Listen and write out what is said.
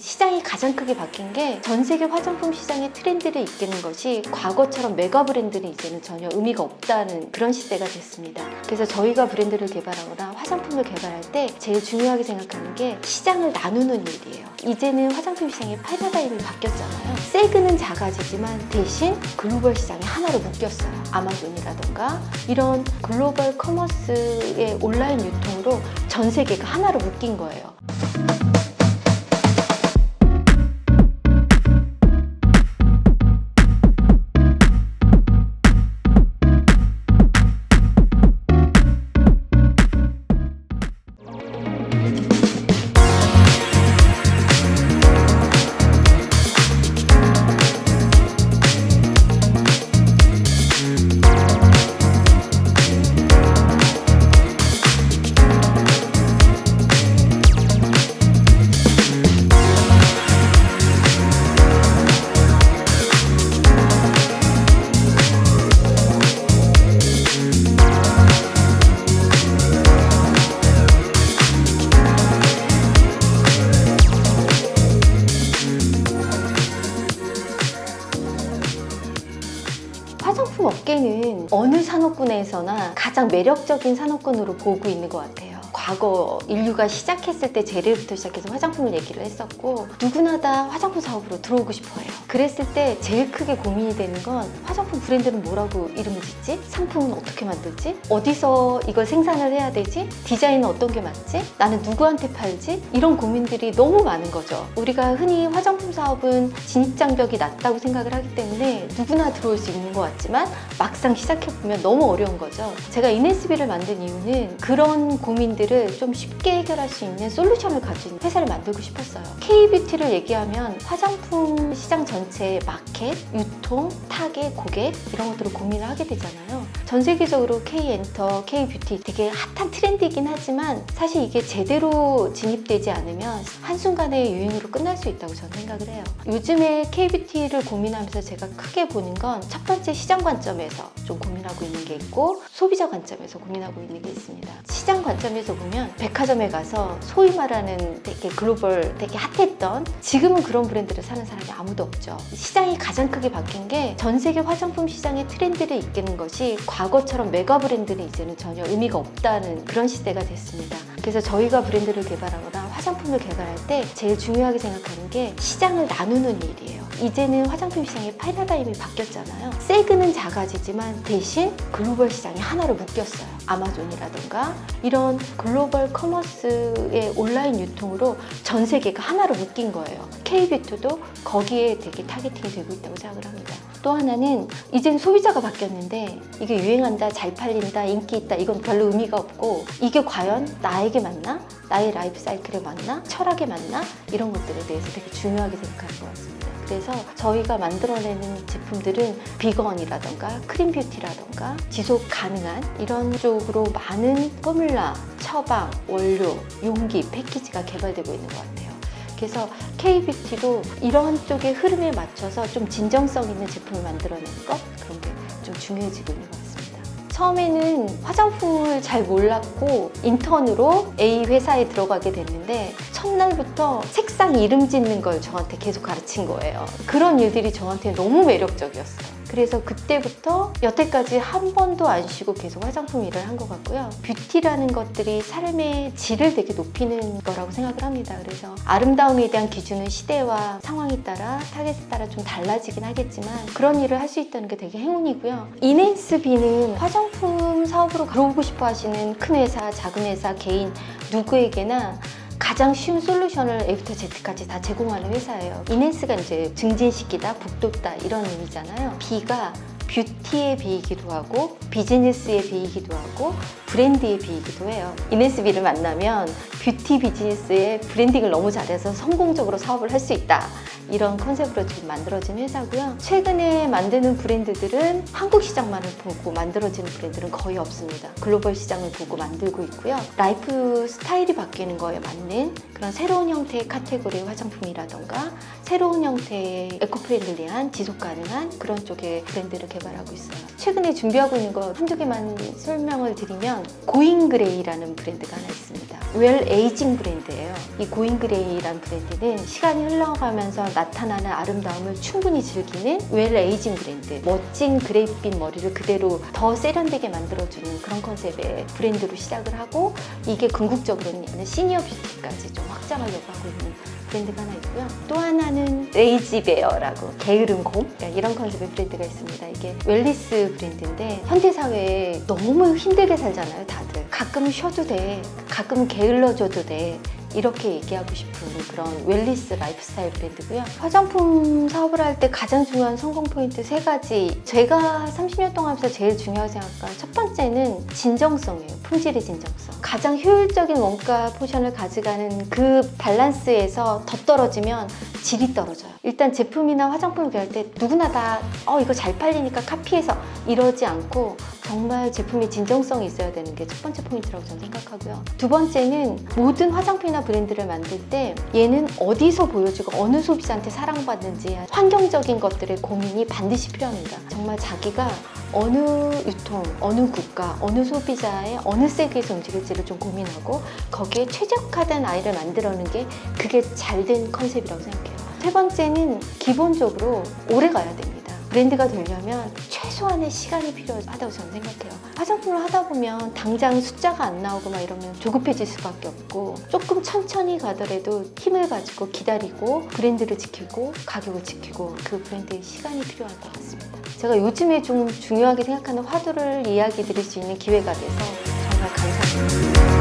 시장이 가장 크게 바뀐 게 전 세계 화장품 시장의 트렌드를 이끄는 것이 과거처럼 메가 브랜드는 이제는 전혀 의미가 없다는 그런 시대가 됐습니다. 그래서 저희가 브랜드를 개발하거나 화장품을 개발할 때 제일 중요하게 생각하는 게 시장을 나누는 일이에요. 이제는 화장품 시장의 패러다임이 바뀌었잖아요. 세그는 작아지지만 대신 글로벌 시장이 하나로 묶였어요. 아마존이라던가 이런 글로벌 커머스의 온라인 유통으로 전 세계가 하나로 묶인 거예요. 화장품 업계는 어느 산업군에서나 가장 매력적인 산업군으로 보고 있는 것 같아요. 과거 인류가 시작했을 때 재래부터 시작해서 화장품을 얘기를 했었고 누구나 다 화장품 사업으로 들어오고 싶어해요. 그랬을 때 제일 크게 고민이 되는 건 화장품 브랜드는 뭐라고 이름을 짓지? 상품은 어떻게 만들지? 어디서 이걸 생산을 해야 되지? 디자인은 어떤 게 맞지? 나는 누구한테 팔지? 이런 고민들이 너무 많은 거죠. 우리가 흔히 화장품 사업은 진입장벽이 낮다고 생각을 하기 때문에 누구나 들어올 수 있는 것 같지만 막상 시작해보면 너무 어려운 거죠. 제가 이네스비를 만든 이유는 그런 고민들을 좀 쉽게 해결할 수 있는 솔루션을 가진 회사를 만들고 싶었어요. K-뷰티를 얘기하면 화장품 시장 전체의 마켓, 유통, 타겟, 고객 이런 것들을 고민을 하게 되잖아요. 전 세계적으로 K-엔터, K-뷰티 되게 핫한 트렌드이긴 하지만 사실 이게 제대로 진입되지 않으면 한순간에 유행으로 끝날 수 있다고 저는 생각을 해요. 요즘에 K-뷰티를 고민하면서 제가 크게 보는 건 첫 번째 시장 관점에서 좀 고민하고 있는 게 있고 소비자 관점에서 고민하고 있는 게 있습니다. 시장 관점에서 보면 백화점에 가서 소위 말하는 되게 글로벌, 되게 핫했던 지금은 그런 브랜드를 사는 사람이 아무도 없죠. 시장이 가장 크게 바뀐 게 전 세계 화장품 시장의 트렌드를 이끄는 것이 과거처럼 메가 브랜드는 이제는 전혀 의미가 없다는 그런 시대가 됐습니다. 그래서 저희가 브랜드를 개발하거나 화장품을 개발할 때 제일 중요하게 생각하는 게 시장을 나누는 일이에요. 이제는 화장품 시장의 패러다임이 바뀌었잖아요. 세그는 작아지지만 대신 글로벌 시장이 하나로 묶였어요. 아마존이라던가 이런 글로벌 커머스의 온라인 유통으로 전 세계가 하나로 묶인 거예요. K-뷰티도 거기에 되게 타겟팅이 되고 있다고 생각을 합니다. 또 하나는 이젠 소비자가 바뀌었는데 이게 유행한다, 잘 팔린다, 인기 있다 이건 별로 의미가 없고 이게 과연 나에게 맞나? 나의 라이프 사이클에 맞나? 철학에 맞나? 이런 것들에 대해서 되게 중요하게 생각하는 것 같습니다. 그래서 저희가 만들어내는 제품들은 비건이라던가 크림뷰티라던가 지속 가능한 이런 쪽으로 많은 포뮬라, 처방, 원료, 용기, 패키지가 개발되고 있는 것 같아요. 그래서 K-뷰티도 이런 쪽의 흐름에 맞춰서 좀 진정성 있는 제품을 만들어내는 것 그런 게 좀 중요해지고 있는 것 같습니다. 처음에는 화장품을 잘 몰랐고 인턴으로 A 회사에 들어가게 됐는데 첫날부터 색상 이름 짓는 걸 저한테 계속 가르친 거예요. 그런 일들이 저한테 너무 매력적이었어요. 그래서 그때부터 여태까지 한 번도 안 쉬고 계속 화장품 일을 한 것 같고요. 뷰티라는 것들이 삶의 질을 되게 높이는 거라고 생각을 합니다. 그래서 아름다움에 대한 기준은 시대와 상황에 따라 타겟에 따라 좀 달라지긴 하겠지만 그런 일을 할 수 있다는 게 되게 행운이고요. 이네스비는 화장품 사업으로 들어오고 싶어 하시는 큰 회사, 작은 회사, 개인 누구에게나 가장 쉬운 솔루션을 A부터 Z까지 다 제공하는 회사예요. 이네스가 이제 증진시키다, 북돋다 이런 의미잖아요. B가 뷰티의 B이기도 하고 비즈니스의 B이기도 하고 브랜드의 B이기도 해요. 이네스비를 만나면 뷰티 비즈니스의 브랜딩을 너무 잘해서 성공적으로 사업을 할 수 있다. 이런 컨셉으로 지금 만들어진 회사고요. 최근에 만드는 브랜드들은 한국 시장만을 보고 만들어지는 브랜드는 거의 없습니다. 글로벌 시장을 보고 만들고 있고요. 라이프 스타일이 바뀌는 거에 맞는 그런 새로운 형태의 카테고리의 화장품이라던가 새로운 형태의 에코프렌들리한 지속 가능한 그런 쪽의 브랜드를 개발하고 있어요. 최근에 준비하고 있는 거 한두 개만 설명을 드리면 고잉그레이라는 브랜드가 하나 있습니다. 웰 에이징 브랜드예요. 이 고잉그레이라는 브랜드는 시간이 흘러가면서 나타나는 아름다움을 충분히 즐기는 웰 에이징 브랜드. 멋진 그레이빛 머리를 그대로 더 세련되게 만들어주는 그런 컨셉의 브랜드로 시작을 하고 이게 궁극적으로는 시니어 뷰티까지 좀 확장하려고 하고 있는 브랜드가 하나 있고요. 또 하나는 레이지베어라고 게으른 곰 이런 컨셉의 브랜드가 있습니다. 이게 웰니스 브랜드인데 현대사회에 너무 힘들게 살잖아요, 다들. 가끔 쉬어도 돼, 가끔 게을러줘도 돼, 이렇게 얘기하고 싶은 그런 웰니스 라이프스타일 브랜드고요. 화장품 사업을 할 때 가장 중요한 성공 포인트 3가지. 제가 30년 동안 하면서 제일 중요하게 생각한 첫 번째는 진정성이에요. 품질의 진정성. 가장 효율적인 원가 포션을 가져가는 그 밸런스에서 더 떨어지면 질이 떨어져요. 일단 제품이나 화장품을 구할 때 누구나 다 이거 잘 팔리니까 카피해서 이러지 않고 정말 제품의 진정성이 있어야 되는 게 첫 번째 포인트라고 저는 생각하고요. 두 번째는 모든 화장품이나 브랜드를 만들 때 얘는 어디서 보여주고 어느 소비자한테 사랑받는지 환경적인 것들의 고민이 반드시 필요합니다. 정말 자기가 어느 유통, 어느 국가, 어느 소비자의 어느 세계에서 움직일지를 좀 고민하고 거기에 최적화된 아이를 만들어내는 게 그게 잘된 컨셉이라고 생각해요. 세 번째는 기본적으로 오래 가야 됩니다. 브랜드가 되려면 최소한의 시간이 필요하다고 저는 생각해요. 화장품을 하다 보면 당장 숫자가 안 나오고 막 이러면 조급해질 수밖에 없고 조금 천천히 가더라도 힘을 가지고 기다리고 브랜드를 지키고 가격을 지키고 그 브랜드의 시간이 필요할 것 같습니다. 제가 요즘에 좀 중요하게 생각하는 화두를 이야기 드릴 수 있는 기회가 돼서 정말 감사합니다.